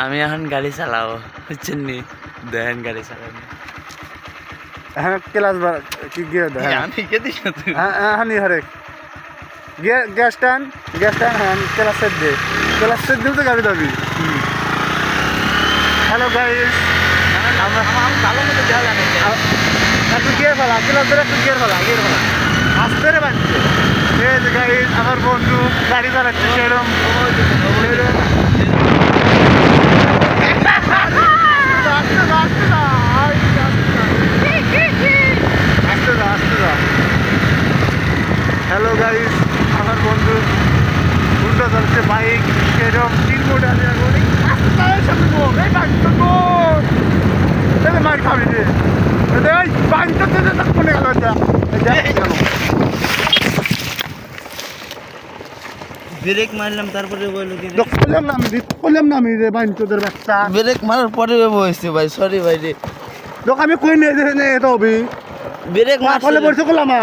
আমি এখন গাড়ি চালাবো, বুঝছেন নি? দেখেন গাড়ি চালাবো। হ্যাঁ ক্লাস কি গিয়ে আমি কে দিস না তুই? হ্যাঁ হানি হরে গ্যাস টান হ্যাঁ ক্লাস সেট দে ক্লাস সেট দিলে তো গাড়ি দাবি। হ্যালো গাইস, আমার ভালো মতো দেওয়া জানি একটু গিয়ে ফেলা ক্লাস ধরে একটু গিয়ে ফেলা আসতে রে বাঁচছে। এই যে গাইস আমার বন্ধু গাড়ি চালাচ্ছে সেরম হ্যালো গাইস, আমার বন্ধু উল্টো চলছে বাইক সেরকম 3 মোটা মার খাবি রে বাইকটা কোনে গেল ব্রেক মারলাম তারপরে বললো কি করলাম না আমি রে বাইন তোদের বাচ্চা ব্রেক মারার পরে বসছে ভাই, সরি ভাই রে। আমি কই নিয়ে তো হবি ব্রেক ফলে পড়ছে করলাম